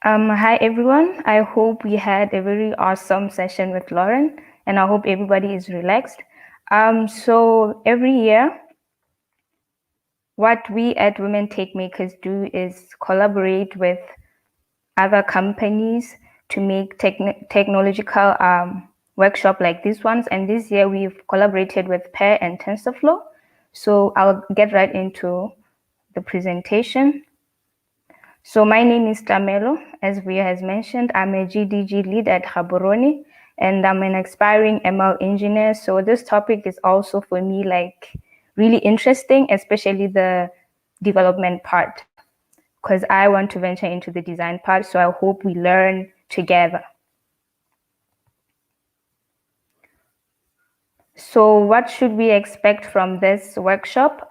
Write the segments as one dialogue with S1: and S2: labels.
S1: Hi everyone. I hope we had a very awesome session with Lauren, and I hope everybody is relaxed. So every year, what we at Women Tech Makers do is collaborate with other companies to make technological workshop like these ones. And this year we've collaborated with Pair and TensorFlow. So I'll get right into the presentation. So my name is Tlamelo. As we has mentioned, I'm a GDG lead at Gaborone, and I'm an aspiring ML engineer. So this topic is also for me like really interesting, especially the development part, because I want to venture into the design part. So I hope we learn together. So what should we expect from this workshop?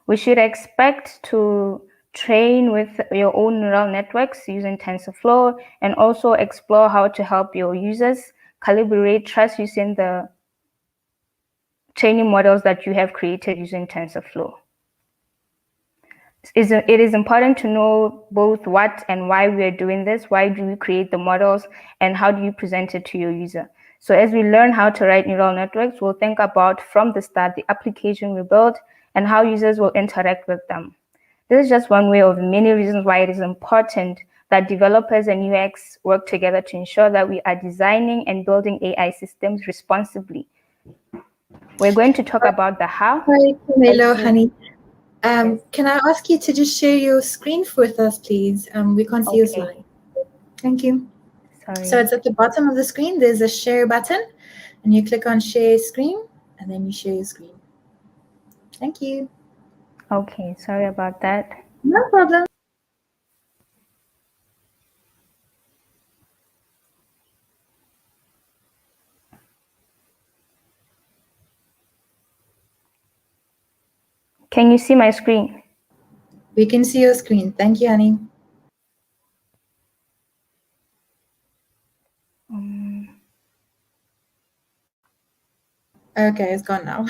S1: We should expect to train with your own neural networks using TensorFlow, and also explore how to help your users calibrate trust using the training models that you have created using TensorFlow. It is important to know both what and why we are doing this. Why do we create the models, and how do you present it to your user? So as we learn how to write neural networks, we'll think about from the start the application we build and how users will interact with them. This is just one way of many reasons why it is important that developers and UX work together to ensure that we are designing and building AI systems responsibly. We're going to talk about the how.
S2: Hi, Tlamelo, honey. Can I ask you to just share your screen with us, please? We can't see your slide. Thank you.
S1: Sorry.
S2: So it's at the bottom of the screen. There's a share button, and you click on share screen, and then you share your screen. Thank you.
S1: Okay, sorry about that.
S2: No problem.
S1: Can you see my screen?
S2: We can see your screen. Thank you, honey. Okay, it's gone now.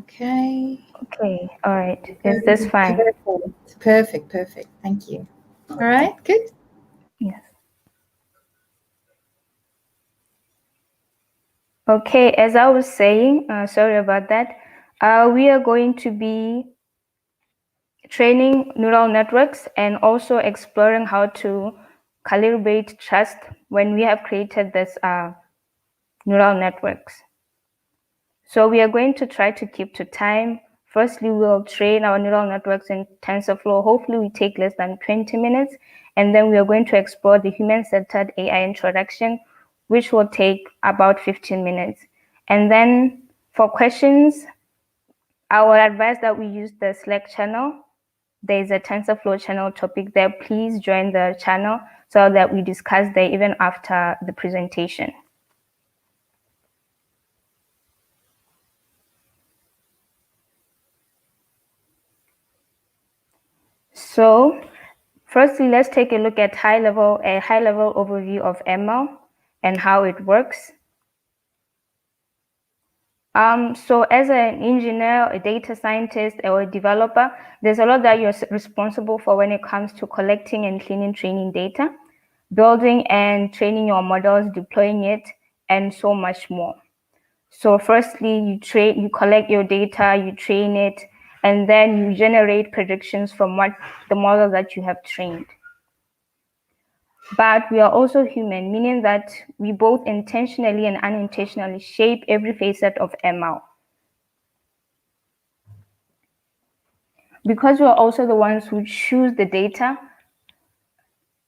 S2: Okay.
S1: Okay, all right. Is this fine?
S2: Perfect. Thank you. All right, good.
S1: Yes. Okay, as I was saying, sorry about that. We are going to be training neural networks and also exploring how to calibrate trust when we have created this neural networks. So we are going to try to keep to time. Firstly, we'll train our neural networks in TensorFlow. Hopefully we take less than 20 minutes. And then we are going to explore the human-centered AI introduction, which will take about 15 minutes. And then for questions, I would advise that we use the Slack channel. There is a TensorFlow channel topic there. Please join the channel so that we discuss there even after the presentation. So firstly, let's take a look at a high level overview of ML and how it works. So as an engineer, a data scientist, or a developer, there's a lot that you're responsible for when it comes to collecting and cleaning training data, building and training your models, deploying it, and so much more. So firstly, you collect your data, you train it, and then you generate predictions from what the model that you have trained. But we are also human, meaning that we both intentionally and unintentionally shape every facet of ML. Because we are also the ones who choose the data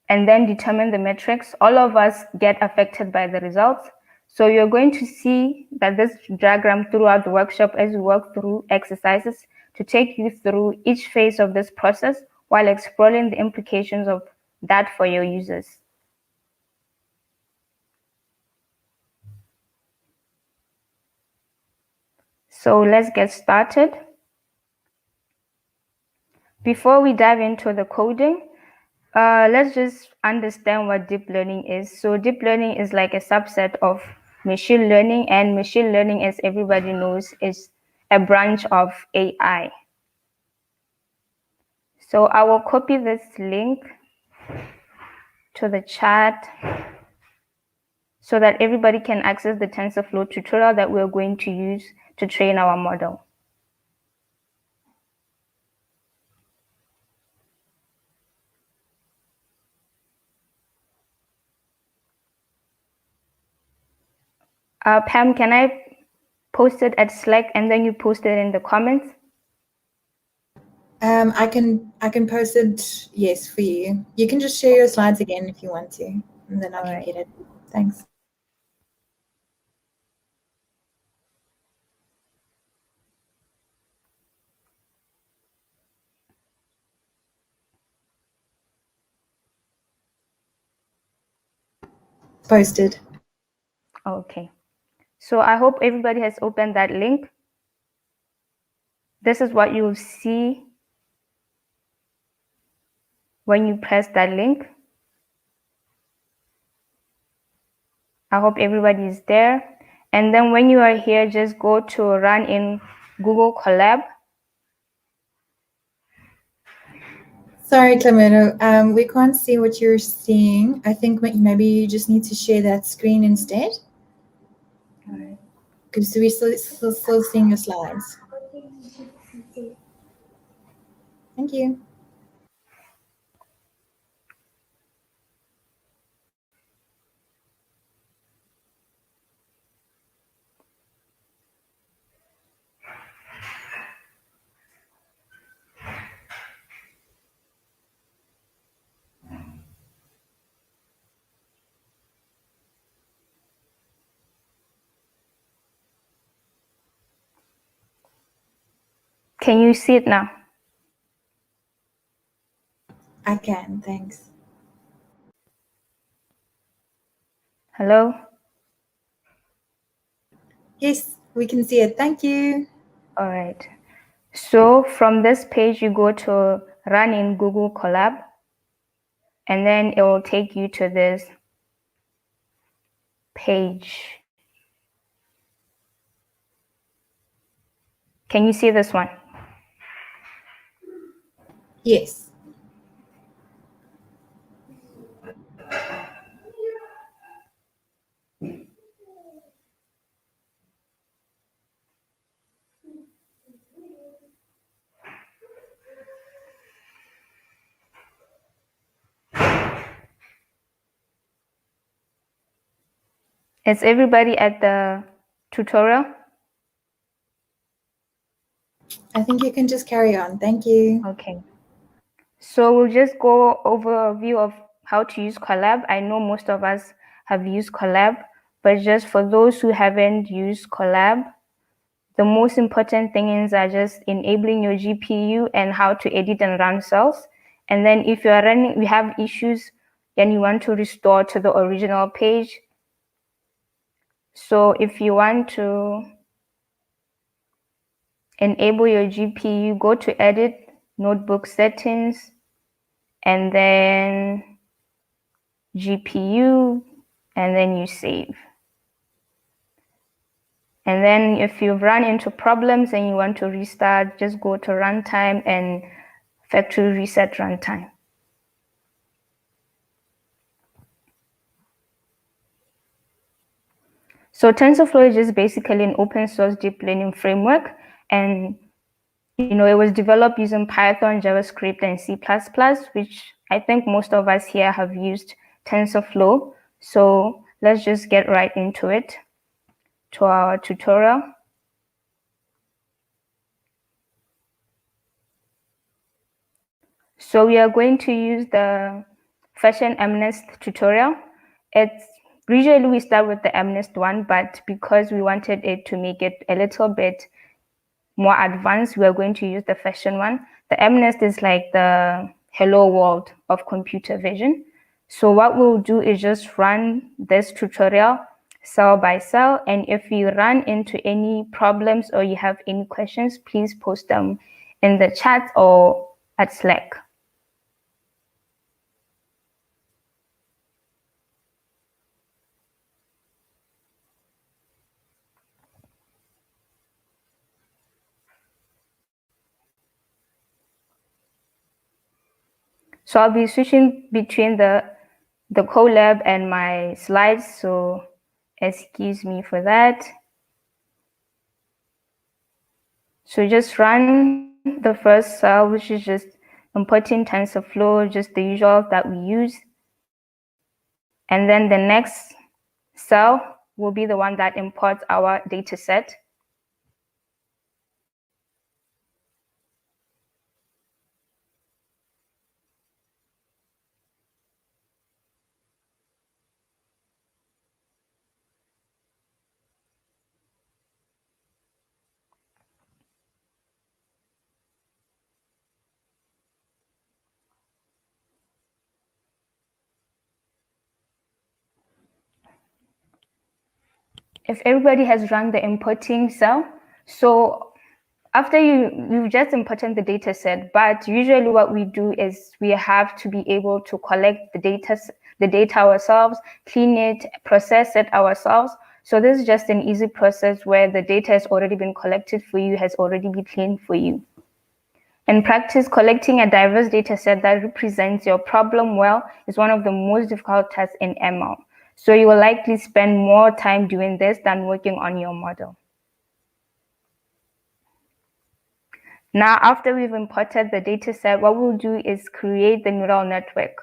S1: and then determine the metrics, all of us get affected by the results. So you're going to see that this diagram throughout the workshop as we work through exercises to take you through each phase of this process while exploring the implications of that for your users. So let's get started. Before we dive into the coding, Let's just understand what deep learning is. So deep learning is like a subset of machine learning, and machine learning, as everybody knows, is a branch of AI. So I will copy this link to the chat so that everybody can access the TensorFlow tutorial that we're going to use to train our model. Pam, can I post it at Slack and then you post it in the comments?
S2: I can post it, yes, for you. You can just share your slides again if you want to, and then I can get it. Thanks. Posted.
S1: Okay. So I hope everybody has opened that link. This is what you'll see when you press that link. I hope everybody is there. And then when you are here, just go to run in Google Collab.
S2: Sorry, Tlamelo. We can't see what you're seeing. I think maybe you just need to share that screen instead. Because we're still seeing your slides. Thank you.
S1: Can you see it now?
S2: I can, thanks.
S1: Hello?
S2: Yes, we can see it. Thank you.
S1: All right. So from this page, you go to run in Google Collab, and then it will take you to this page. Can you see this one?
S2: Yes.
S1: Is everybody at the tutorial?
S2: I think you can just carry on. Thank you.
S1: Okay. So we'll just go over a view of how to use Collab. I know most of us have used Collab, but just for those who haven't used Collab, the most important things are just enabling your GPU and how to edit and run cells. And then if you have issues and you want to restore to the original page. So if you want to enable your GPU, go to edit, notebook settings, and then GPU, and then you save. And then if you've run into problems and you want to restart, just go to runtime and factory reset runtime. So TensorFlow is just basically an open source deep learning framework, and it was developed using Python, JavaScript, and C++, which I think most of us here have used TensorFlow. So let's just get right into it, to our tutorial. So we are going to use the fashion MNIST tutorial. It's usually we start with the MNIST one, but because we wanted it to make it a little bit more advanced, we are going to use the fashion one. The MNIST is like the hello world of computer vision. So what we'll do is just run this tutorial cell by cell, and if you run into any problems or you have any questions, please post them in the chat or at Slack. So I'll be switching between the Collab and my slides, so excuse me for that. So just run the first cell, which is just importing TensorFlow, just the usual that we use. And then the next cell will be the one that imports our data set. If everybody has run the importing cell, so after you've just imported the data set, but usually what we do is we have to be able to collect the data ourselves, clean it, process it ourselves. So this is just an easy process where the data has already been collected for you, has already been cleaned for you. In practice, collecting a diverse data set that represents your problem well is one of the most difficult tasks in ML. So you will likely spend more time doing this than working on your model. Now, after we've imported the data set, what we'll do is create the neural network.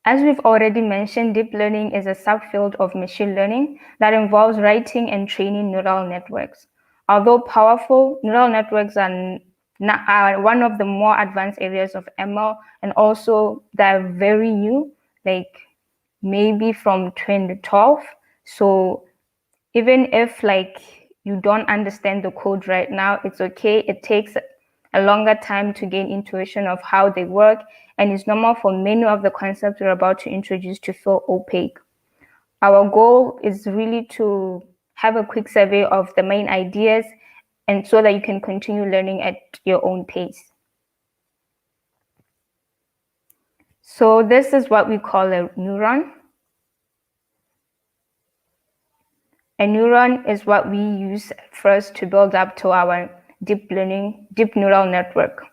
S1: As we've already mentioned, deep learning is a subfield of machine learning that involves writing and training neural networks. Although powerful, neural networks are one of the more advanced areas of ML, and also they're very new, like maybe from 2012. So even if you don't understand the code right now, it's okay. It takes a longer time to gain intuition of how they work, and it's normal for many of the concepts we're about to introduce to feel opaque. Our goal is really to have a quick survey of the main ideas, and so that you can continue learning at your own pace. So this is what we call a neuron. A neuron is what we use first to build up to our deep neural network.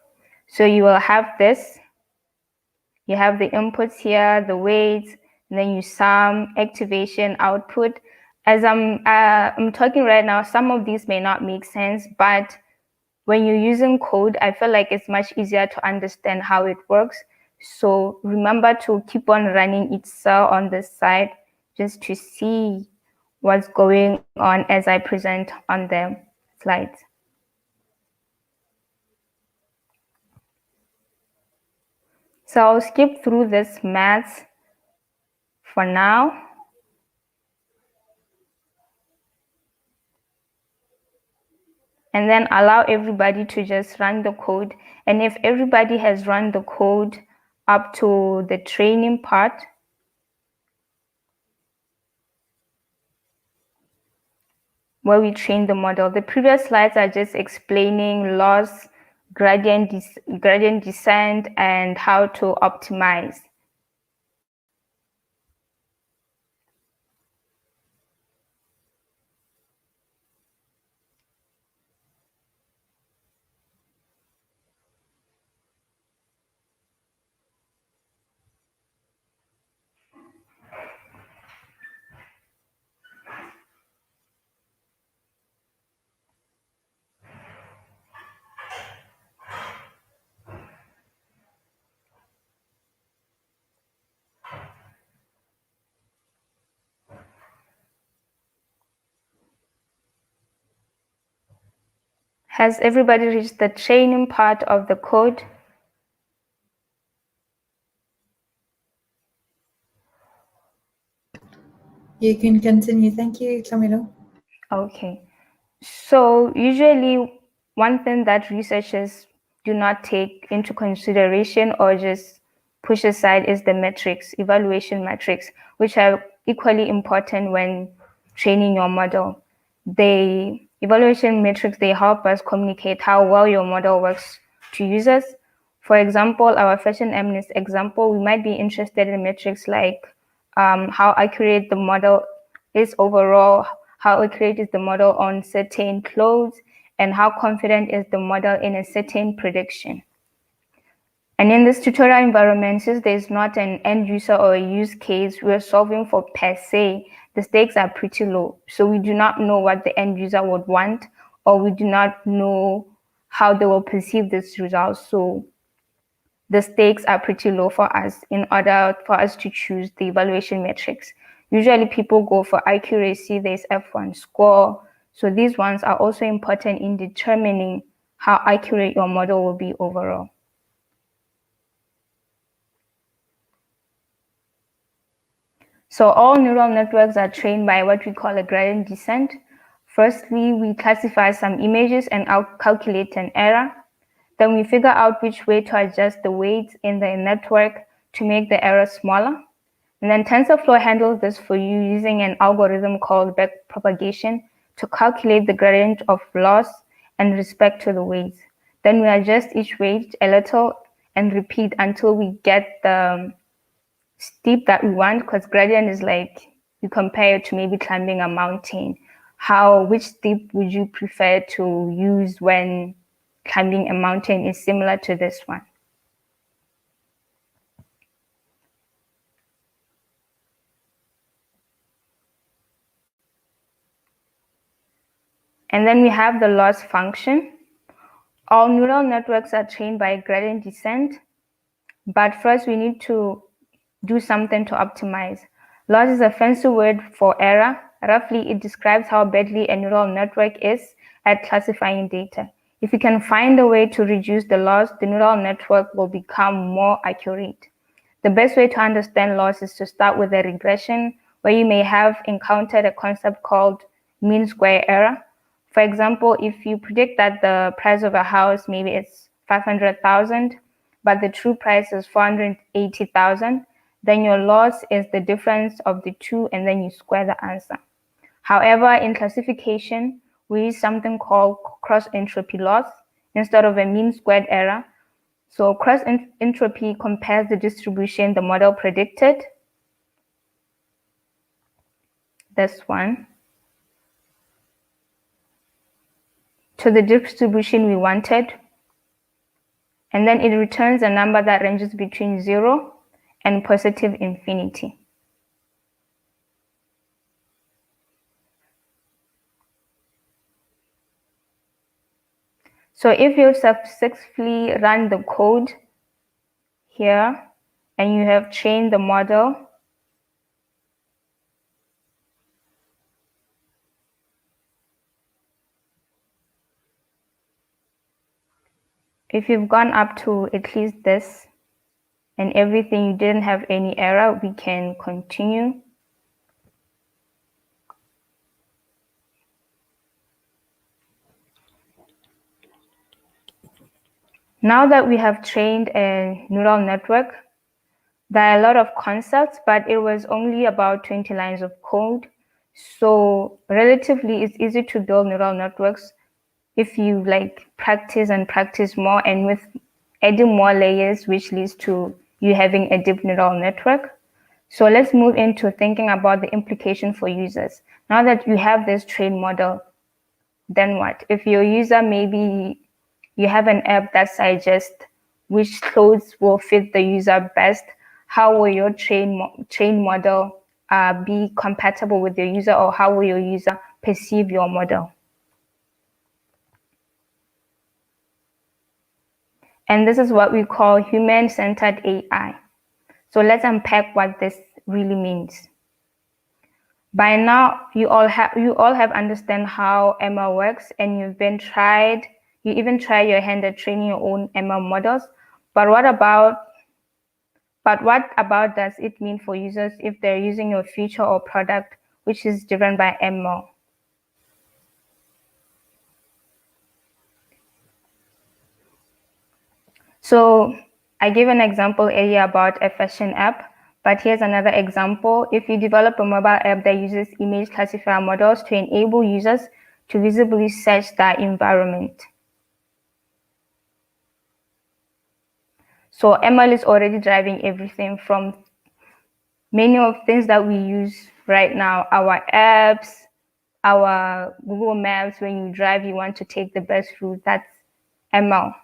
S1: So you will have this. You have the inputs here, the weights, and then you sum, activation, output. As I'm talking right now, some of these may not make sense, but when you're using code, I feel like it's much easier to understand how it works. So remember to keep on running each cell on this side just to see what's going on as I present on the slides. So I'll skip through this maths for now. And then allow everybody to just run the code. And if everybody has run the code up to the training part, where we train the model. The previous slides are just explaining loss, gradient descent, and how to optimize. Has everybody reached the training part of the code?
S2: You can continue. Thank you, Tlamelo.
S1: Okay. So usually one thing that researchers do not take into consideration or just push aside is the metrics, evaluation metrics, which are equally important when training your model. The evaluation metrics, they help us communicate how well your model works to users. For example, our fashion MNIST example, we might be interested in metrics like how accurate the model is overall, how accurate is the model on certain clothes, and how confident is the model in a certain prediction. And in this tutorial environment, since there's not an end user or a use case we're solving for per se, the stakes are pretty low. So we do not know what the end user would want, or we do not know how they will perceive this result. So the stakes are pretty low for us in order for us to choose the evaluation metrics. Usually people go for accuracy, there's F1 score. So these ones are also important in determining how accurate your model will be overall. So all neural networks are trained by what we call a gradient descent. Firstly, we classify some images and calculate an error. Then we figure out which way to adjust the weights in the network to make the error smaller. And then TensorFlow handles this for you using an algorithm called backpropagation to calculate the gradient of loss and respect to the weights. Then we adjust each weight a little and repeat until we get the steep that we want, because gradient is like you compare it to maybe climbing a mountain. Which steep would you prefer to use when climbing a mountain is similar to this one? And then we have the loss function. All neural networks are trained by gradient descent, but first we need to do something to optimize. Loss is a fancy word for error. Roughly, it describes how badly a neural network is at classifying data. If you can find a way to reduce the loss, the neural network will become more accurate. The best way to understand loss is to start with a regression where you may have encountered a concept called mean square error. For example, if you predict that the price of a house, maybe it's 500,000, but the true price is 480,000, then your loss is the difference of the two, and then you square the answer. However, in classification, we use something called cross-entropy loss instead of a mean squared error. So cross-entropy compares the distribution the model predicted, this one, to the distribution we wanted, and then it returns a number that ranges between 0 and positive infinity. So if you successfully run the code here and you have trained the model, if you've gone up to at least this and everything, you didn't have any error, we can continue. Now that we have trained a neural network, there are a lot of concepts, but it was only about 20 lines of code. So relatively, it's easy to build neural networks if you practice and practice more, and with adding more layers, which leads to you having a deep neural network. So let's move into thinking about the implication for users. Now that you have this trained model, then what? If your user, maybe you have an app that suggests which clothes will fit the user best, how will your trained model be compatible with your user, or how will your user perceive your model? And this is what we call human-centered AI. So let's unpack what this really means. By now, you all have understand how ML works, and you even tried your hand at training your own ML models. But what about does it mean for users if they're using your feature or product which is driven by ML? So I gave an example earlier about a fashion app, but here's another example. If you develop a mobile app that uses image classifier models to enable users to visibly search their environment. So ML is already driving everything from many of things that we use right now, our apps, our Google Maps. When you drive, you want to take the best route, that's ML.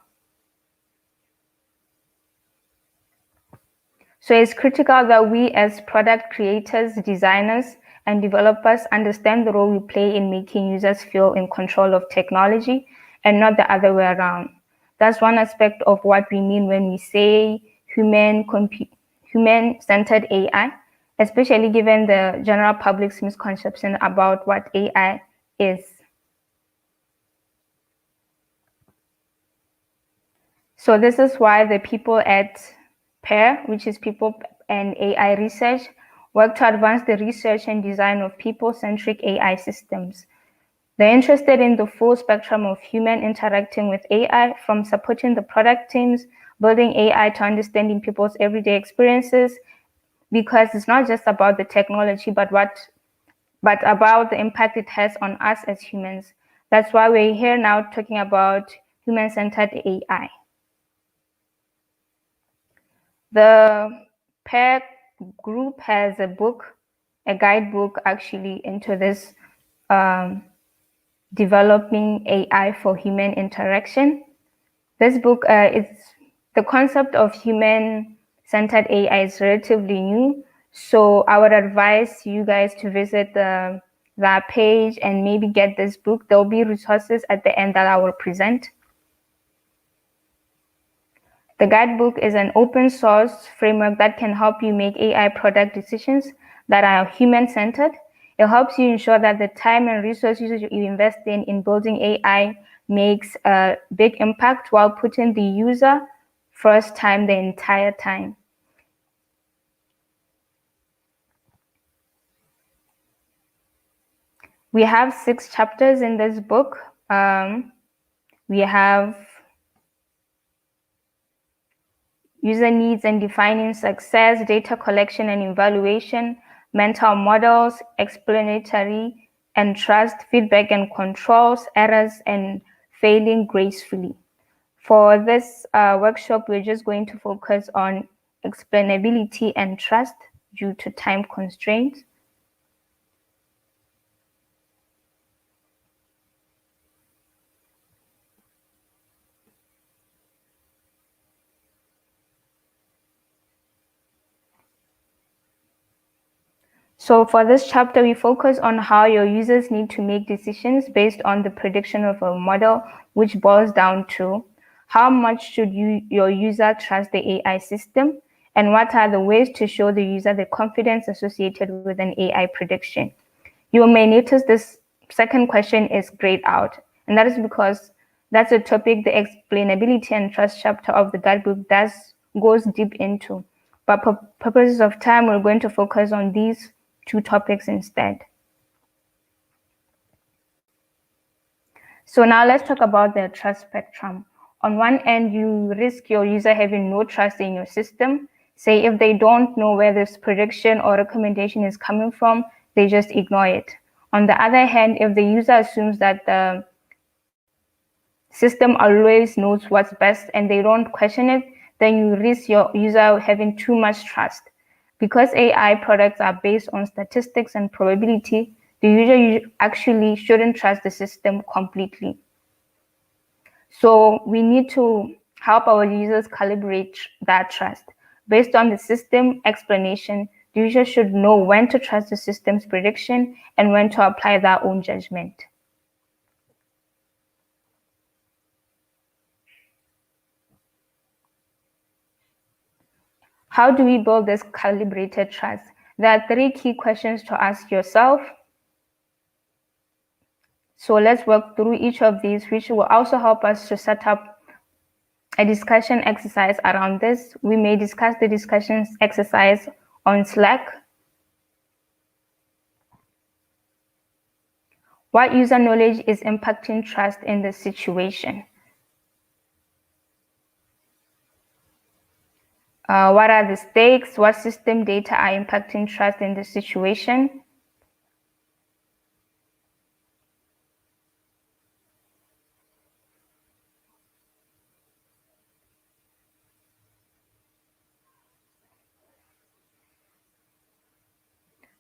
S1: So it's critical that we as product creators, designers, and developers understand the role we play in making users feel in control of technology and not the other way around. That's one aspect of what we mean when we say human-centered AI, especially given the general public's misconception about what AI is. So this is why the people at PAIR, which is People and AI Research, work to advance the research and design of people-centric AI systems. They're interested in the full spectrum of human interacting with AI, from supporting the product teams, building AI, to understanding people's everyday experiences, because it's not just about the technology, but about the impact it has on us as humans. That's why we're here now talking about human-centered AI. The PAIR group has a book, a guidebook actually, into this developing AI for human interaction. This book is the concept of human-centered AI is relatively new, so I would advise you guys to visit that page and maybe get this book. There'll be resources at the end that I will present. The guidebook is an open source framework that can help you make AI product decisions that are human-centered. It helps you ensure that the time and resources you invest in building AI makes a big impact while putting the user first time the entire time. We have 6 chapters in this book. We have user needs and defining success, data collection and evaluation, mental models, explanatory and trust, feedback and controls, errors and failing gracefully. For this workshop, we're just going to focus on explainability and trust due to time constraints. So for this chapter, we focus on how your users need to make decisions based on the prediction of a model, which boils down to how much should your user trust the AI system, and what are the ways to show the user the confidence associated with an AI prediction. You may notice this second question is grayed out, and that is because that's a topic the explainability and trust chapter of the guidebook goes deep into. But for purposes of time, we're going to focus on these 2 topics instead. So now let's talk about the trust spectrum. On one end, you risk your user having no trust in your system. Say if they don't know where this prediction or recommendation is coming from, they just ignore it. On the other hand, if the user assumes that the system always knows what's best and they don't question it, then you risk your user having too much trust. Because AI products are based on statistics and probability, the user actually shouldn't trust the system completely. So we need to help our users calibrate that trust. Based on the system explanation, the user should know when to trust the system's prediction and when to apply their own judgment. How do we build this calibrated trust? There are 3 key questions to ask yourself. So let's work through each of these, which will also help us to set up a discussion exercise around this. We may discuss the discussion exercise on Slack. What user knowledge is impacting trust in the situation? What are the stakes? What system data are impacting trust in the situation?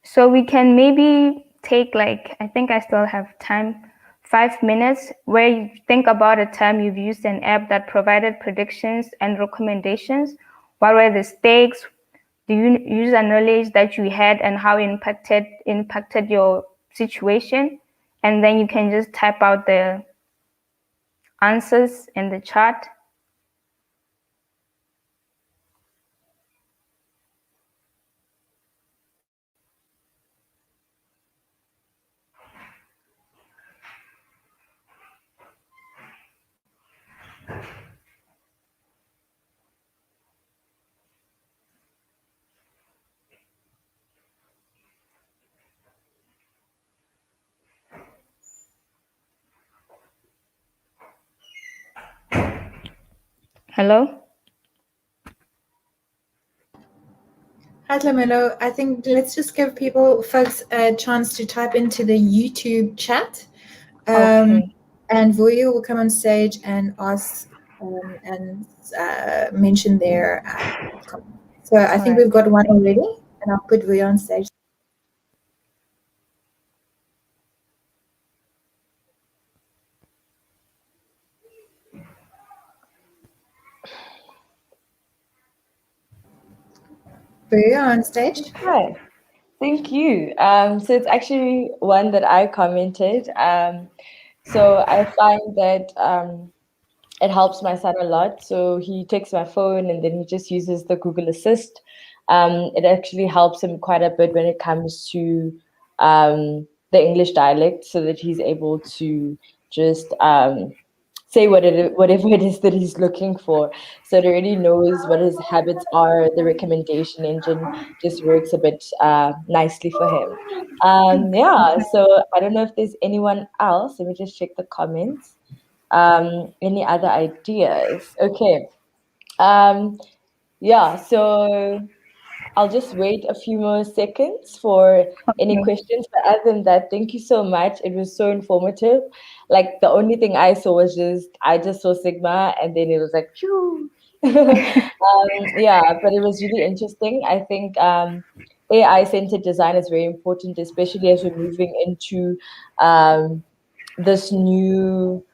S1: So we can maybe take, like, I think I still have time, 5 minutes, where you think about a time you've used an app that provided predictions and recommendations. What were the stakes? the user knowledge that you had and how it impacted your situation, and then you can just type out the answers in the chat. Hello?
S2: Hi, Tlamelo. I think let's just give folks a chance to type into the YouTube chat.
S1: Okay.
S2: And Vuyo will come on stage and ask and mention their comment. So I think we've got one already, and I'll put Vuyo on stage. Vuyo on stage.
S3: Hi, thank you. So it's actually one that I commented. So I find that it helps my son a lot. So he takes my phone and then he just uses the Google Assist. It actually helps him quite a bit when it comes to the English dialect, so that he's able to just say whatever it is that he's looking for. So it already knows what his habits are. The recommendation engine just works a bit nicely for him. Yeah, so I don't know if there's anyone else. Let me just check the comments. Any other ideas? Okay. Yeah, so I'll just wait a few more seconds for any questions. But other than that, thank you so much. It was so informative. Like the only thing I saw was I just saw Sigma and then it was like, phew. Yeah, but it was really interesting. I think AI-centered design is very important, especially as we're moving into this new,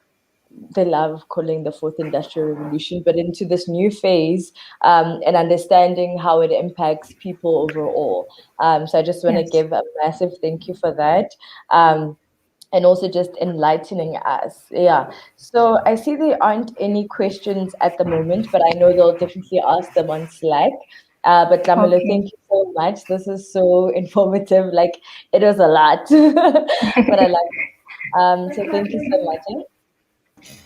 S3: they love calling the fourth industrial revolution, but into this new phase, and understanding how it impacts people overall. So I just want to give a massive thank you for that. And also just enlightening us. Yeah. So I see there aren't any questions at the moment, but I know they'll definitely ask them on Slack. But Tlamelo, thank you so much. This is so informative. Like it was a lot, but I like it. So thank you so much.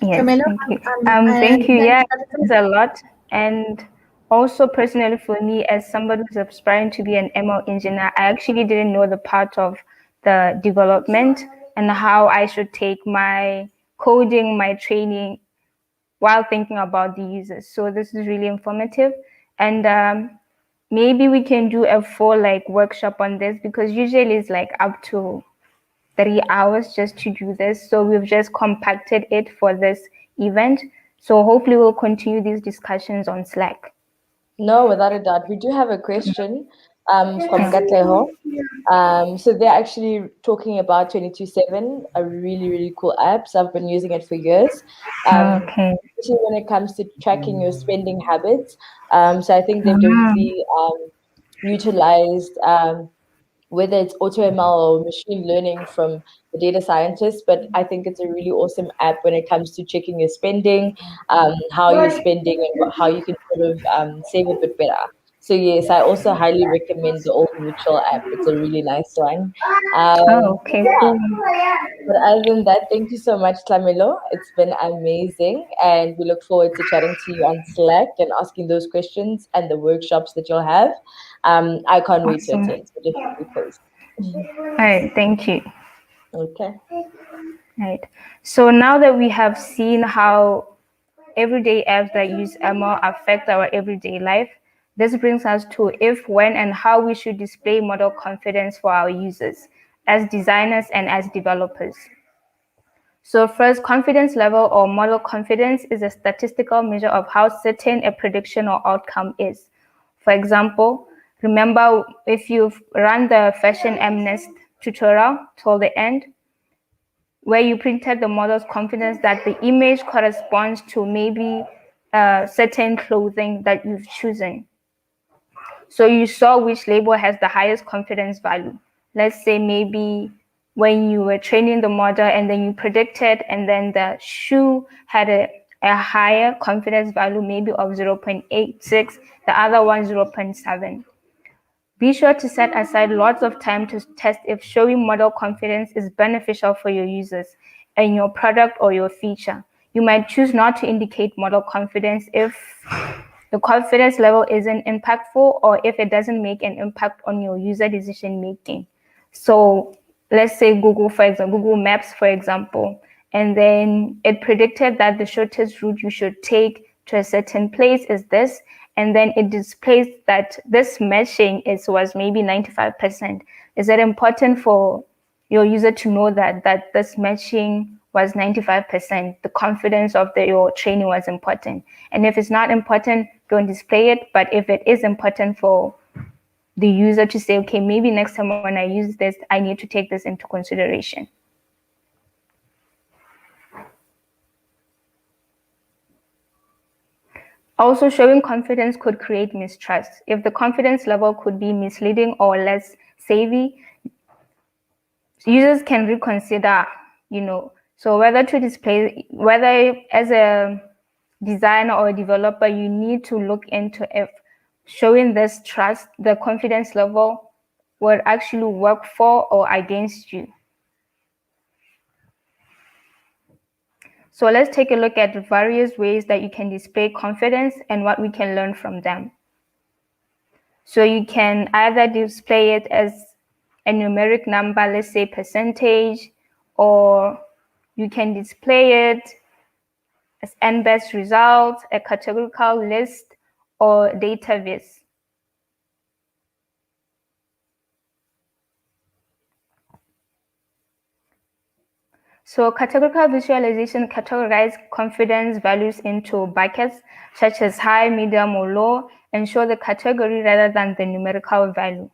S1: Yes, thank you. Thank you. Yeah, it's a lot. And also personally for me, as somebody who's aspiring to be an ML engineer, I actually didn't know the part of the development and how I should take my coding, my training while thinking about the users. So this is really informative. And maybe we can do a full workshop on this, because usually it's like up to 3 hours just to do this. So we've just compacted it for this event. So hopefully we'll continue these discussions on Slack.
S3: No, without a doubt. We do have a question from Katleho. So they're actually talking about 22/7, a really, really cool app. So I've been using it for years. Especially when it comes to tracking your spending habits. So I think they've definitely utilized whether it's AutoML or machine learning from the data scientists, but I think it's a really awesome app when it comes to checking your spending, how you're spending, and how you can sort of save a bit better. So yes, I also highly recommend the Old Mutual app. It's a really nice one. Yeah. But other than that, thank you so much, Tlamelo. It's been amazing, and we look forward to chatting to you on Slack and asking those questions and the workshops that you'll have. I can't wait to attend, so definitely post.
S1: All right, thank you.
S3: Okay.
S1: Right. So now that we have seen how everyday apps that use ML affect our everyday life, this brings us to if, when, and how we should display model confidence for our users as designers and as developers. So first, confidence level or model confidence is a statistical measure of how certain a prediction or outcome is. For example, remember if you've run the fashion MNIST tutorial till the end, where you printed the model's confidence that the image corresponds to maybe certain clothing that you've chosen. So you saw which label has the highest confidence value. Let's say maybe when you were training the model and then you predicted, and then the shoe had a higher confidence value, maybe of 0.86, the other one 0.7. Be sure to set aside lots of time to test if showing model confidence is beneficial for your users and your product or your feature. You might choose not to indicate model confidence if the confidence level isn't impactful or if it doesn't make an impact on your user decision making. So let's say Google, for example, Google Maps, for example, and then it predicted that the shortest route you should take to a certain place is this, and then it displays that this matching was maybe 95%. Is it important for your user to know that this matching was 95%? The confidence of your training was important. And if it's not important, don't display it. But if it is important for the user to say, okay, maybe next time when I use this, I need to take this into consideration. Also, showing confidence could create mistrust. If the confidence level could be misleading or less savvy, users can reconsider, so whether to display, whether as a designer or a developer, you need to look into if showing this trust, the confidence level, will actually work for or against you. So let's take a look at the various ways that you can display confidence and what we can learn from them. So you can either display it as a numeric number, let's say percentage, or you can display it as n-best results, a categorical list, or data viz. So categorical visualization categorizes confidence values into buckets such as high, medium, or low, and show the category rather than the numerical value.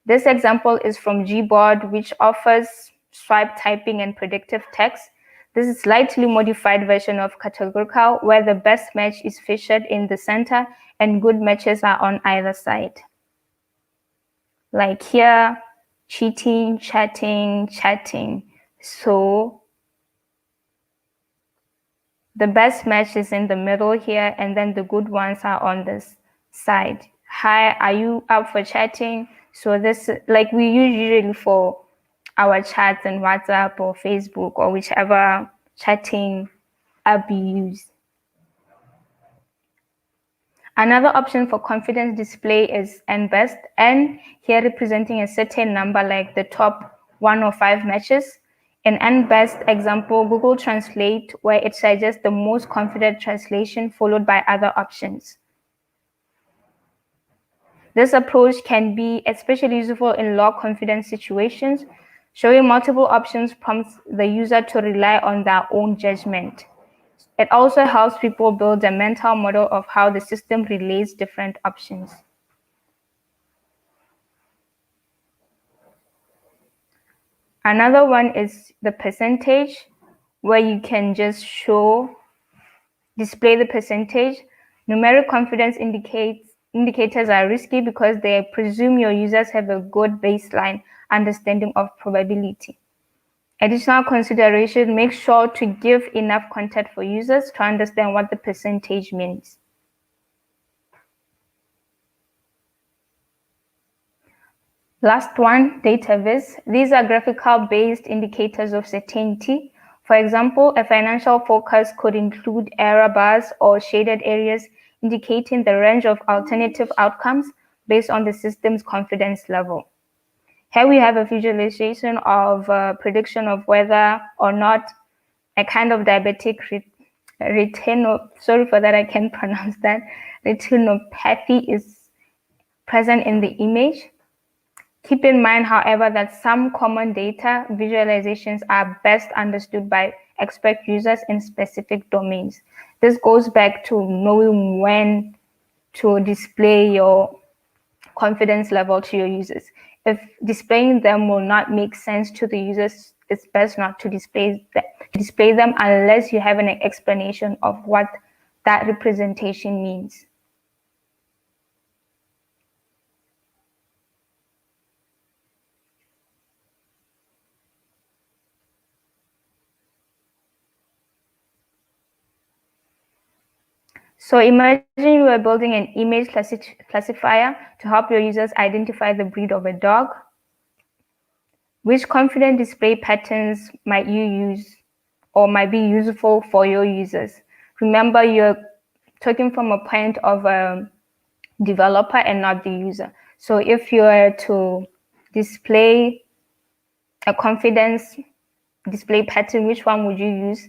S1: This example is from Gboard, which offers swipe typing and predictive text. This is a slightly modified version of categorical, where the best match is featured in the center and good matches are on either side. Like here, cheating, chatting, chatting. So the best match is in the middle here, and then the good ones are on this side. Hi, are you up for chatting? So this, like we use usually for our chats in WhatsApp or Facebook or whichever chatting app you use. Another option for confidence display is n-best, n here representing a certain number like the top 1 or 5 matches. In n-best example, Google Translate, where it suggests the most confident translation followed by other options. This approach can be especially useful in low confidence situations. Showing multiple options prompts the user to rely on their own judgment. It also helps people build a mental model of how the system relays different options. Another one is the percentage, where you can just display the percentage. Numeric confidence indicators are risky because they presume your users have a good baseline understanding of probability. Additional consideration, make sure to give enough context for users to understand what the percentage means. Last one, data viz. These are graphical-based indicators of certainty. For example, a financial forecast could include error bars or shaded areas indicating the range of alternative outcomes based on the system's confidence level. Here we have a visualization of a prediction of whether or not a kind of diabetic sorry for that, I can't pronounce that, retinopathy is present in the image. Keep in mind, however, that some common data visualizations are best understood by expert users in specific domains. This goes back to knowing when to display your confidence level to your users. If displaying them will not make sense to the users, it's best not to display them unless you have an explanation of what that representation means. So imagine you are building an image classifier to help your users identify the breed of a dog. Which confident display patterns might you use or might be useful for your users? Remember, you're talking from a point of a developer and not the user. So if you were to display a confidence display pattern, which one would you use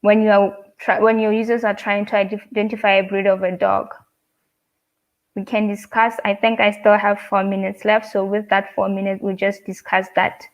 S1: when your users are trying to identify a breed of a dog? We can discuss. I think I still have 4 minutes left. So with that 4 minutes, we'll just discuss that.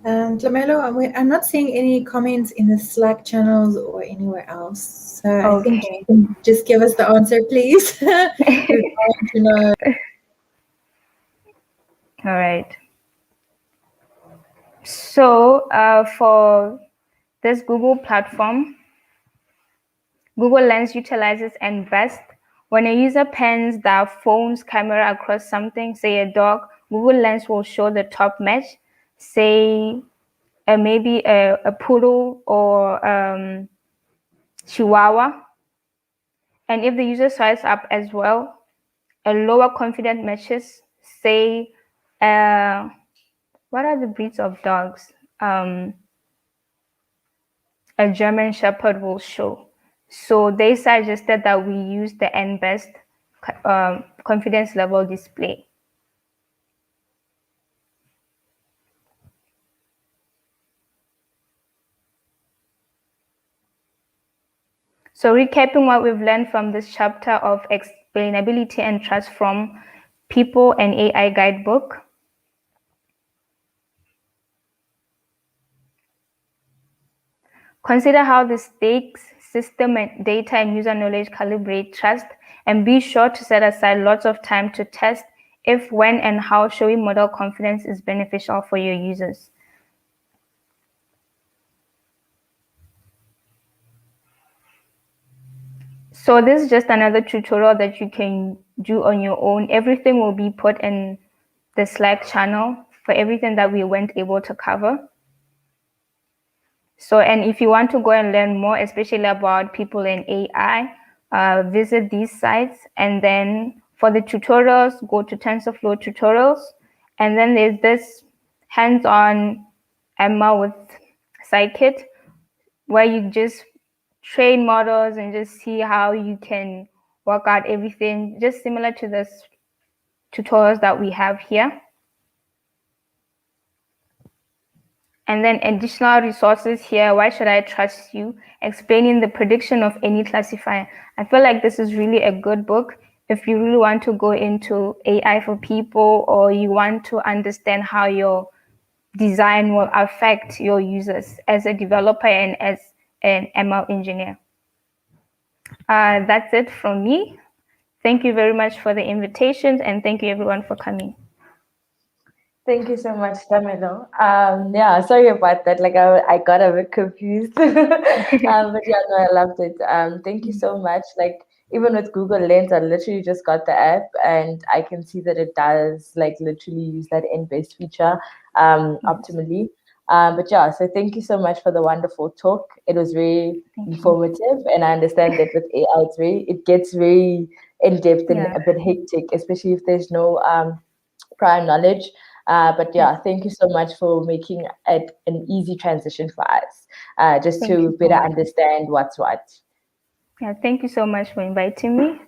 S2: Tlamelo, I'm not seeing any comments in the Slack channels or anywhere else. So I think you can just give us the answer, please. We want to know.
S1: All right. So for this Google platform, Google Lens utilizes N-Best. When a user pans their phone's camera across something, say a dog, Google Lens will show the top mesh, say maybe a poodle or chihuahua. And if the user swipes up as well, a lower confident meshes, say, what are the breeds of dogs? A German Shepherd will show. So they suggested that we use the N-Best confidence level display. So recapping what we've learned from this chapter of explainability and trust from People and AI Guidebook. Consider how the stakes, system, and data and user knowledge calibrate trust, and be sure to set aside lots of time to test if, when, and how showing model confidence is beneficial for your users. So this is just another tutorial that you can do on your own. Everything will be put in the Slack channel for everything that we weren't able to cover. So, and if you want to go and learn more, especially about people in AI, visit these sites. And then for the tutorials, go to TensorFlow tutorials. And then there's this hands-on ML with Scikit, where you just train models and just see how you can work out everything, just similar to this tutorials that we have here. And then additional resources here. Why should I trust you? Explaining the prediction of any classifier. I feel like this is really a good book if you really want to go into AI for people, or you want to understand how your design will affect your users as a developer and as an ML engineer. That's it from me. Thank you very much for the invitations, and thank you everyone for coming.
S3: Thank you so much, Tlamelo. Yeah, sorry about that. Like I got a bit confused. But yeah, no, I loved it. Thank you so much. Like even with Google Lens, I literally just got the app and I can see that it does like literally use that N-based feature optimally. But yeah, so thank you so much for the wonderful talk. It was very informative, and I understand that with AI, it gets very in depth and a bit hectic, especially if there's no prior knowledge. But yeah, thank you so much for making it an easy transition for us, just to better understand what's what.
S1: Yeah, thank you so much for inviting me.